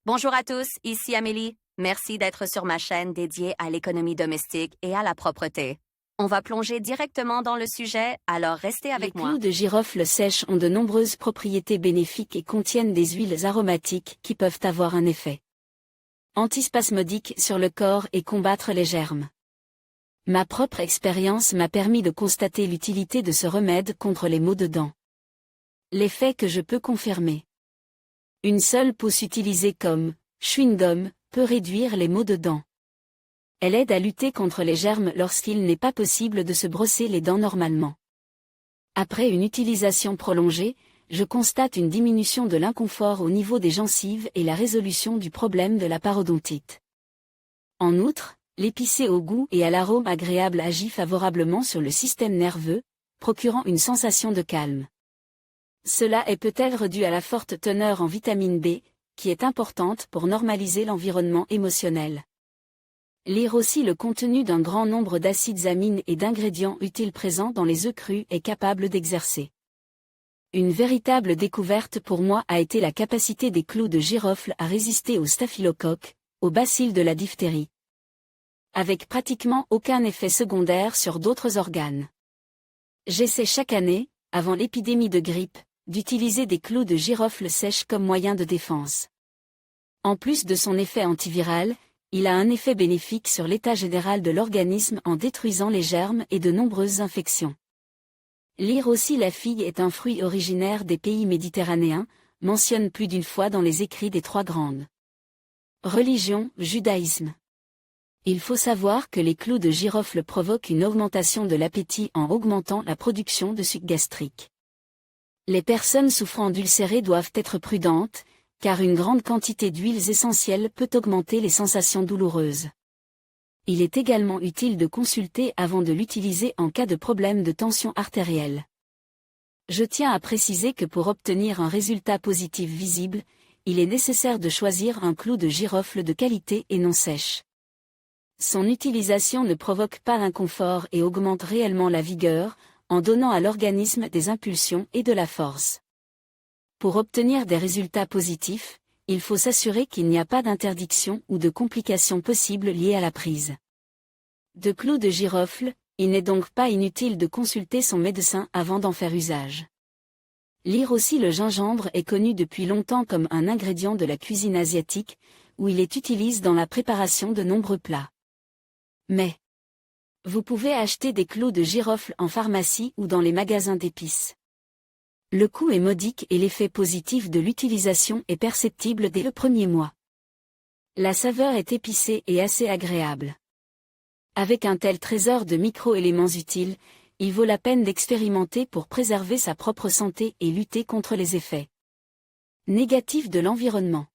Bonjour à tous, ici Amélie. Merci d'être sur ma chaîne dédiée à l'économie domestique et à la propreté. On va plonger directement dans le sujet, alors restez avec moi. Les clous de girofle sèches ont de nombreuses propriétés bénéfiques et contiennent des huiles aromatiques qui peuvent avoir un effet antispasmodique sur le corps et combattre les germes. Ma propre expérience m'a permis de constater l'utilité de ce remède contre les maux de dents. L'effet que je peux confirmer. Une seule pousse utilisée comme chewing-gum peut réduire les maux de dents. Elle aide à lutter contre les germes lorsqu'il n'est pas possible de se brosser les dents normalement. Après une utilisation prolongée, je constate une diminution de l'inconfort au niveau des gencives et la résolution du problème de la parodontite. En outre, l'épicé au goût et à l'arôme agréable agit favorablement sur le système nerveux, procurant une sensation de calme. Cela est peut-être dû à la forte teneur en vitamine B, qui est importante pour normaliser l'environnement émotionnel. Lire aussi le contenu d'un grand nombre d'acides amines et d'ingrédients utiles présents dans les œufs crus est capable d'exercer. Une véritable découverte pour moi a été la capacité des clous de girofle à résister au staphylocoque, au bacille de la diphtérie, avec pratiquement aucun effet secondaire sur d'autres organes. J'essaie chaque année, avant l'épidémie de grippe, d'utiliser des clous de girofle sèches comme moyen de défense. En plus de son effet antiviral, il a un effet bénéfique sur l'état général de l'organisme en détruisant les germes et de nombreuses infections. Lire aussi la figue est un fruit originaire des pays méditerranéens, mentionne plus d'une fois dans les écrits des trois grandes religions, judaïsme. Il faut savoir que les clous de girofle provoquent une augmentation de l'appétit en augmentant la production de suc gastrique. Les personnes souffrant d'ulcérés doivent être prudentes, car une grande quantité d'huiles essentielles peut augmenter les sensations douloureuses. Il est également utile de consulter avant de l'utiliser en cas de problème de tension artérielle. Je tiens à préciser que pour obtenir un résultat positif visible, il est nécessaire de choisir un clou de girofle de qualité et non sèche. Son utilisation ne provoque pas l'inconfort et augmente réellement la vigueur, en donnant à l'organisme des impulsions et de la force. Pour obtenir des résultats positifs, il faut s'assurer qu'il n'y a pas d'interdiction ou de complications possibles liées à la prise de clous de girofle. Il n'est donc pas inutile de consulter son médecin avant d'en faire usage. Lire aussi le gingembre est connu depuis longtemps comme un ingrédient de la cuisine asiatique, où il est utilisé dans la préparation de nombreux plats. Mais vous pouvez acheter des clous de girofle en pharmacie ou dans les magasins d'épices. Le coût est modique et l'effet positif de l'utilisation est perceptible dès le premier mois. La saveur est épicée et assez agréable. Avec un tel trésor de micro-éléments utiles, il vaut la peine d'expérimenter pour préserver sa propre santé et lutter contre les effets négatifs de l'environnement.